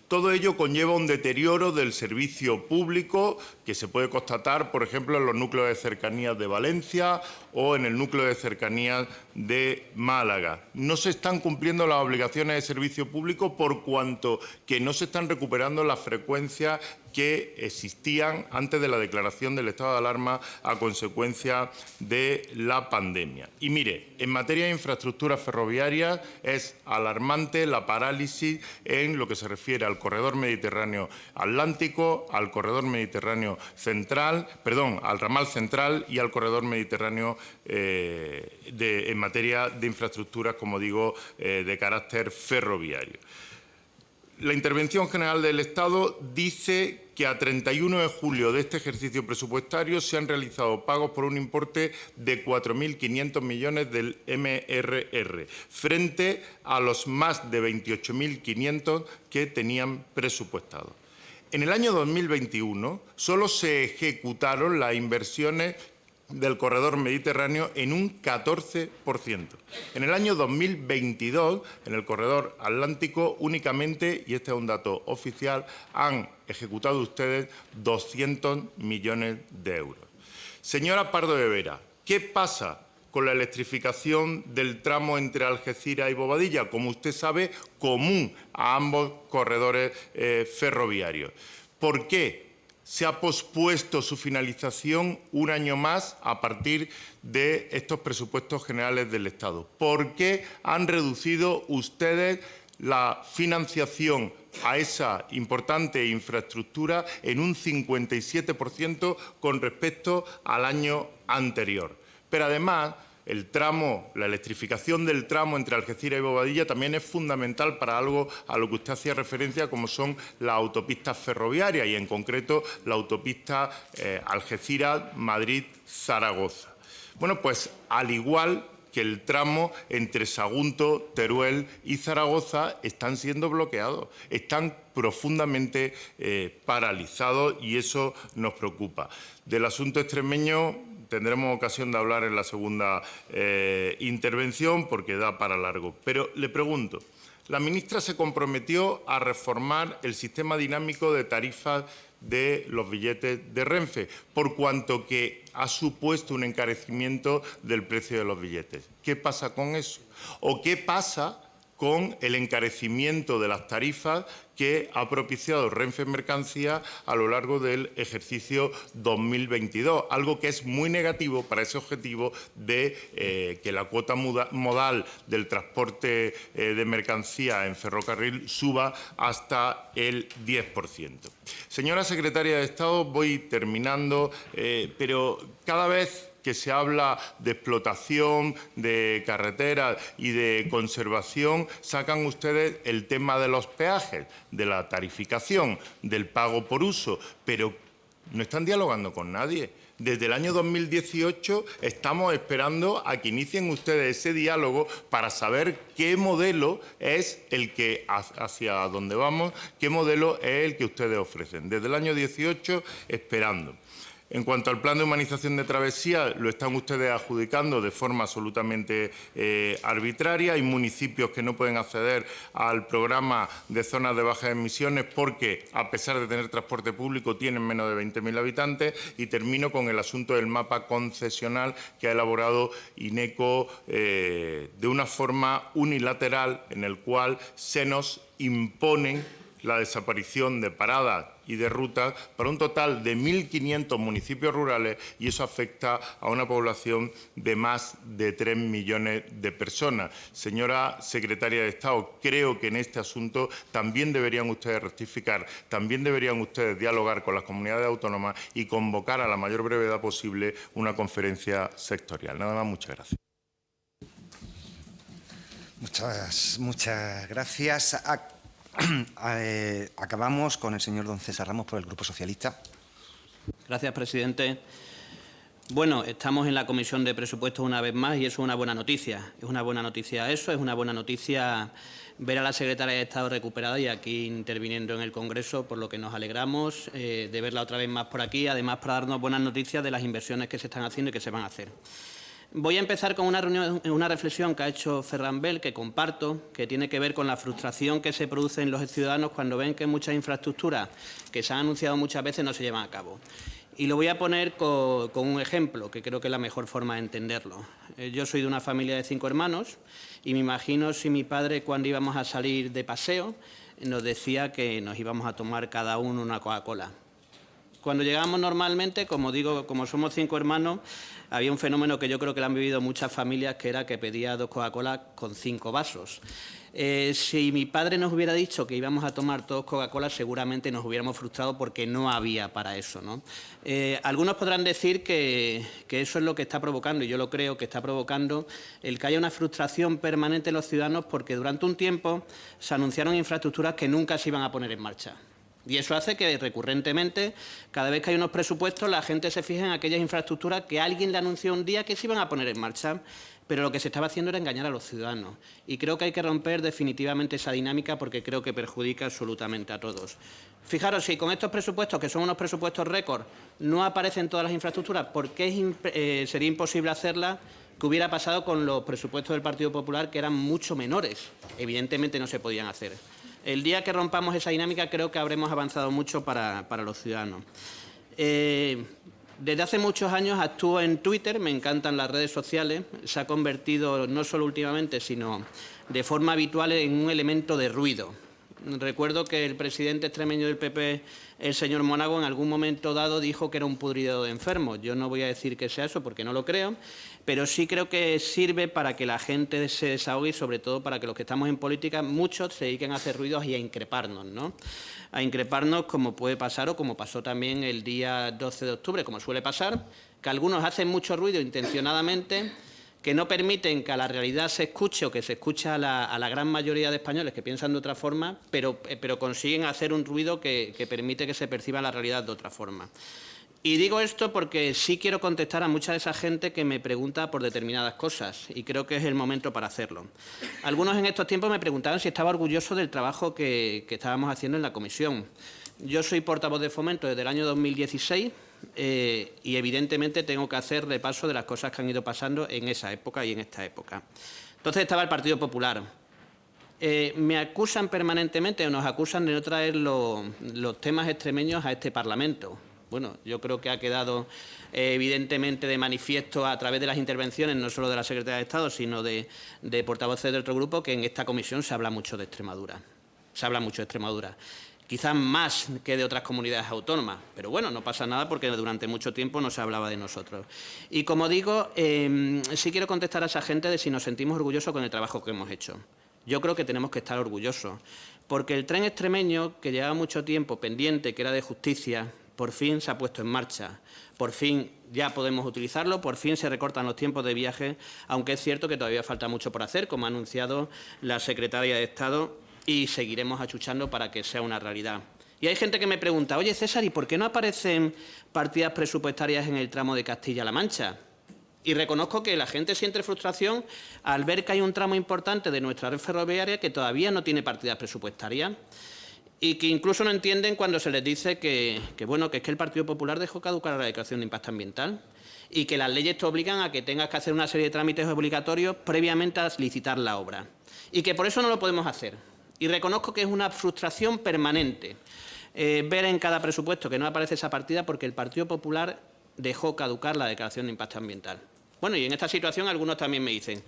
Todo ello conlleva un deterioro del servicio público que se puede constatar, por ejemplo, en los núcleos de cercanías de Valencia o en el núcleo de cercanías de Málaga. No se están cumpliendo las obligaciones de servicio público por cuanto que no se están recuperando las frecuencias que existían antes de la declaración del estado de alarma a consecuencia de la pandemia. Y mire, en materia de infraestructuras ferroviarias es alarmante la parálisis en lo que se refiere al corredor mediterráneo atlántico, al corredor mediterráneo central, al ramal central y al corredor mediterráneo en materia de infraestructuras, como digo, de carácter ferroviario. La Intervención General del Estado dice que a 31 de julio de este ejercicio presupuestario se han realizado pagos por un importe de 4.500 millones del MRR, frente a los más de 28.500 que tenían presupuestados. En el año 2021 solo se ejecutaron las inversiones del corredor mediterráneo en un 14%. En el año 2022, en el corredor atlántico, únicamente, y este es un dato oficial, han ejecutado ustedes 200 millones de euros. Señora Pardo de Vera, ¿qué pasa con la electrificación del tramo entre Algeciras y Bobadilla? Como usted sabe, común a ambos corredores ferroviarios. ¿Por qué se ha pospuesto su finalización un año más a partir de estos presupuestos generales del Estado? ¿Por qué han reducido ustedes la financiación a esa importante infraestructura en un 57% con respecto al año anterior? Pero además, la electrificación del tramo entre Algeciras y Bobadilla también es fundamental para algo a lo que usted hacía referencia, como son las autopistas ferroviarias y, en concreto, la autopista Algeciras-Madrid-Zaragoza. Bueno, pues al igual que el tramo entre Sagunto, Teruel y Zaragoza están siendo bloqueados, están profundamente paralizados y eso nos preocupa. Del asunto extremeño tendremos ocasión de hablar en la segunda intervención porque da para largo. Pero le pregunto, la ministra se comprometió a reformar el sistema dinámico de tarifas de los billetes de Renfe, por cuanto que ha supuesto un encarecimiento del precio de los billetes. ¿Qué pasa con eso? ¿O qué pasa con el encarecimiento de las tarifas que ha propiciado Renfe Mercancías a lo largo del ejercicio 2022, algo que es muy negativo para ese objetivo de que la cuota modal del transporte de mercancías en ferrocarril suba hasta el 10%. Señora Secretaria de Estado, voy terminando, pero cada vez que se habla de explotación de carreteras y de conservación, sacan ustedes el tema de los peajes, de la tarificación, del pago por uso, pero no están dialogando con nadie. Desde el año 2018 estamos esperando a que inicien ustedes ese diálogo para saber qué modelo es el que, hacia dónde vamos, qué modelo es el que ustedes ofrecen. Desde el año 18 esperando. En cuanto al plan de humanización de travesía, lo están ustedes adjudicando de forma absolutamente arbitraria. Hay municipios que no pueden acceder al programa de zonas de bajas emisiones porque, a pesar de tener transporte público, tienen menos de 20.000 habitantes. Y termino con el asunto del mapa concesional que ha elaborado INECO de una forma unilateral, en el cual se nos imponen la desaparición de paradas y de rutas para un total de 1.500 municipios rurales, y eso afecta a una población de más de 3 millones de personas. Señora Secretaria de Estado, creo que en este asunto también deberían ustedes rectificar, también deberían ustedes dialogar con las comunidades autónomas y convocar a la mayor brevedad posible una conferencia sectorial. Nada más, muchas gracias. Muchas gracias. Acabamos con el señor don César Ramos por el Grupo Socialista. Gracias, presidente. Bueno, estamos en la Comisión de Presupuestos una vez más y eso es una buena noticia. Es una buena noticia eso, es una buena noticia ver a la Secretaria de Estado recuperada y aquí interviniendo en el Congreso, por lo que nos alegramos de verla otra vez más por aquí, además para darnos buenas noticias de las inversiones que se están haciendo y que se van a hacer. Voy a empezar con una reflexión que ha hecho Ferran Bel, que comparto, que tiene que ver con la frustración que se produce en los ciudadanos cuando ven que muchas infraestructuras que se han anunciado muchas veces no se llevan a cabo. Y lo voy a poner con un ejemplo, que creo que es la mejor forma de entenderlo. Yo soy de una familia de 5 hermanos y me imagino si mi padre, cuando íbamos a salir de paseo, nos decía que nos íbamos a tomar cada uno una Coca-Cola. Cuando llegábamos normalmente, como digo, como somos 5 hermanos, había un fenómeno que yo creo que lo han vivido muchas familias, que era que pedía 2 Coca-Cola con 5 vasos. Si mi padre nos hubiera dicho que íbamos a tomar todos Coca-Cola, seguramente nos hubiéramos frustrado porque no había para eso, ¿no? Algunos podrán decir que eso es lo que está provocando, y yo lo creo que está provocando el que haya una frustración permanente en los ciudadanos porque durante un tiempo se anunciaron infraestructuras que nunca se iban a poner en marcha. Y eso hace que recurrentemente, cada vez que hay unos presupuestos, la gente se fije en aquellas infraestructuras que alguien le anunció un día que se iban a poner en marcha, pero lo que se estaba haciendo era engañar a los ciudadanos. Y creo que hay que romper definitivamente esa dinámica porque creo que perjudica absolutamente a todos. Fijaros, si con estos presupuestos, que son unos presupuestos récord, no aparecen todas las infraestructuras, ¿por qué sería imposible hacerlas? ¿Qué hubiera pasado con los presupuestos del Partido Popular, que eran mucho menores? Evidentemente no se podían hacer. El día que rompamos esa dinámica creo que habremos avanzado mucho para los ciudadanos. Desde hace muchos años actúo en Twitter, me encantan las redes sociales, se ha convertido no solo últimamente, sino de forma habitual en un elemento de ruido. Recuerdo que el presidente extremeño del PP, el señor Monago, en algún momento dado dijo que era un pudrido de enfermos. Yo no voy a decir que sea eso porque no lo creo, pero sí creo que sirve para que la gente se desahogue y sobre todo para que los que estamos en política, muchos se dediquen a hacer ruidos y a increparnos, ¿no? A increparnos como puede pasar o como pasó también el día 12 de octubre, como suele pasar, que algunos hacen mucho ruido intencionadamente, que no permiten que a la realidad se escuche o que se escuche a la gran mayoría de españoles que piensan de otra forma, pero consiguen hacer un ruido que permite que se perciba la realidad de otra forma. Y digo esto porque sí quiero contestar a mucha de esa gente que me pregunta por determinadas cosas y creo que es el momento para hacerlo. Algunos en estos tiempos me preguntaban si estaba orgulloso del trabajo que estábamos haciendo en la comisión. Yo soy portavoz de Fomento desde el año 2016 y evidentemente tengo que hacer repaso de las cosas que han ido pasando en esa época y en esta época. Entonces estaba el Partido Popular. Me acusan permanentemente o nos acusan de no traer los temas extremeños a este Parlamento. Bueno, yo creo que ha quedado evidentemente de manifiesto a través de las intervenciones, no solo de la secretaria de Estado, sino de portavoces de otro grupo, que en esta comisión se habla mucho de Extremadura. Se habla mucho de Extremadura. Quizás más que de otras comunidades autónomas, pero bueno, no pasa nada porque durante mucho tiempo no se hablaba de nosotros. Y como digo, sí quiero contestar a esa gente de si nos sentimos orgullosos con el trabajo que hemos hecho. Yo creo que tenemos que estar orgullosos, porque el tren extremeño, que llevaba mucho tiempo pendiente, que era de justicia, por fin se ha puesto en marcha, por fin ya podemos utilizarlo, por fin se recortan los tiempos de viaje, aunque es cierto que todavía falta mucho por hacer, como ha anunciado la secretaria de Estado, y seguiremos achuchando para que sea una realidad. Y hay gente que me pregunta, oye César, ¿y por qué no aparecen partidas presupuestarias en el tramo de Castilla-La Mancha? Y reconozco que la gente siente frustración al ver que hay un tramo importante de nuestra red ferroviaria que todavía no tiene partidas presupuestarias y que incluso no entienden cuando se les dice que es que el Partido Popular dejó caducar la declaración de impacto ambiental y que las leyes te obligan a que tengas que hacer una serie de trámites obligatorios previamente a licitar la obra y que por eso no lo podemos hacer. Y reconozco que es una frustración permanente ver en cada presupuesto que no aparece esa partida porque el Partido Popular dejó caducar la declaración de impacto ambiental. Bueno, y en esta situación algunos también me dicen,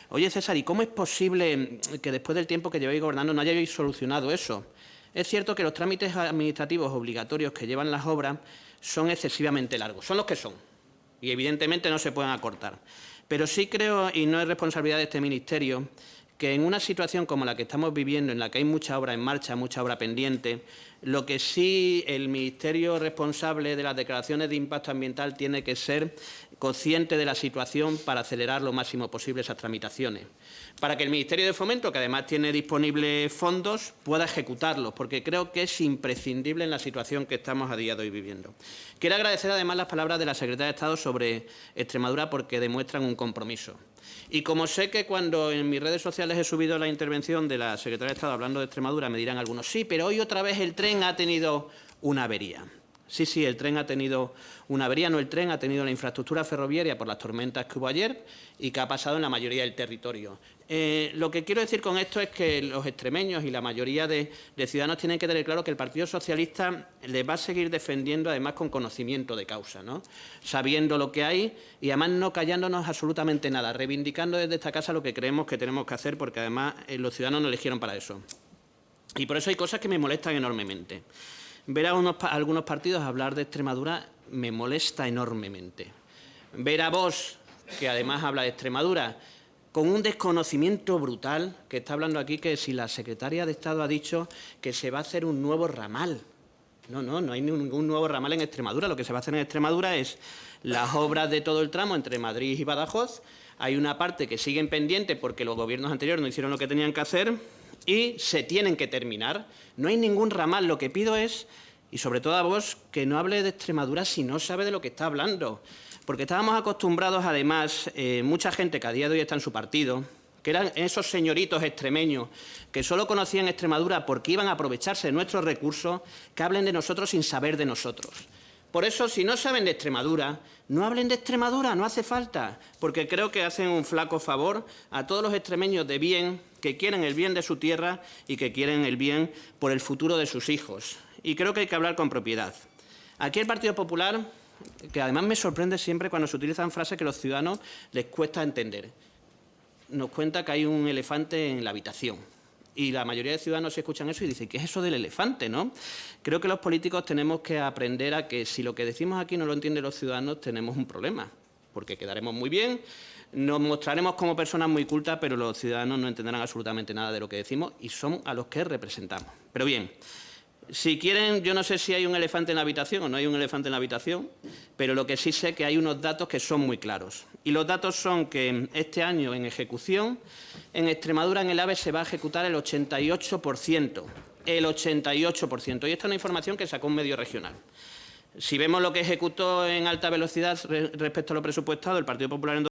oye César, ¿y cómo es posible que después del tiempo que lleváis gobernando no hayáis solucionado eso? Es cierto que los trámites administrativos obligatorios que llevan las obras son excesivamente largos, son los que son, y evidentemente no se pueden acortar. Pero sí creo, y no es responsabilidad de este Ministerio, que en una situación como la que estamos viviendo, en la que hay mucha obra en marcha, mucha obra pendiente, lo que sí el Ministerio responsable de las declaraciones de impacto ambiental tiene que ser consciente de la situación para acelerar lo máximo posible esas tramitaciones. Para que el Ministerio de Fomento, que además tiene disponibles fondos, pueda ejecutarlos, porque creo que es imprescindible en la situación que estamos a día de hoy viviendo. Quiero agradecer además las palabras de la secretaria de Estado sobre Extremadura porque demuestran un compromiso. Y como sé que cuando en mis redes sociales he subido la intervención de la secretaria de Estado hablando de Extremadura, me dirán algunos, sí, pero hoy otra vez el tren ha tenido una avería. Sí, el tren ha tenido una avería, no el tren, ha tenido la infraestructura ferroviaria por las tormentas que hubo ayer y que ha pasado en la mayoría del territorio. Lo que quiero decir con esto es que los extremeños y la mayoría de ciudadanos tienen que tener claro que el Partido Socialista les va a seguir defendiendo, además con conocimiento de causa, ¿no? Sabiendo lo que hay y además no callándonos absolutamente nada, reivindicando desde esta casa lo que creemos que tenemos que hacer, porque además los ciudadanos nos eligieron para eso. Y por eso hay cosas que me molestan enormemente. Ver a algunos partidos hablar de Extremadura me molesta enormemente. Ver a Vox, que además habla de Extremadura, con un desconocimiento brutal, que está hablando aquí que si la secretaria de Estado ha dicho que se va a hacer un nuevo ramal. No hay ningún nuevo ramal en Extremadura. Lo que se va a hacer en Extremadura es las obras de todo el tramo entre Madrid y Badajoz. Hay una parte que siguen pendiente porque los gobiernos anteriores no hicieron lo que tenían que hacer y se tienen que terminar. No hay ningún ramal. Lo que pido es, y sobre todo a vos, que no hable de Extremadura si no sabe de lo que está hablando. Porque estábamos acostumbrados, además, mucha gente que a día de hoy está en su partido, que eran esos señoritos extremeños que solo conocían Extremadura porque iban a aprovecharse de nuestros recursos, que hablen de nosotros sin saber de nosotros. Por eso, si no saben de Extremadura, no hablen de Extremadura, no hace falta, porque creo que hacen un flaco favor a todos los extremeños de bien, que quieren el bien de su tierra y que quieren el bien por el futuro de sus hijos. Y creo que hay que hablar con propiedad. Aquí el Partido Popular, que además me sorprende siempre cuando se utilizan frases que a los ciudadanos les cuesta entender, nos cuenta que hay un elefante en la habitación. Y la mayoría de ciudadanos escuchan eso y dicen, ¿qué es eso del elefante, no? Creo que los políticos tenemos que aprender a que si lo que decimos aquí no lo entienden los ciudadanos, tenemos un problema, porque quedaremos muy bien, nos mostraremos como personas muy cultas, pero los ciudadanos no entenderán absolutamente nada de lo que decimos y son a los que representamos. Pero bien, si quieren, yo no sé si hay un elefante en la habitación o no hay un elefante en la habitación, pero lo que sí sé es que hay unos datos que son muy claros. Y los datos son que este año en ejecución, en Extremadura en el AVE se va a ejecutar el 88%. El 88%. Y esta es una información que sacó un medio regional. Si vemos lo que ejecutó en alta velocidad respecto a lo presupuestado el Partido Popular en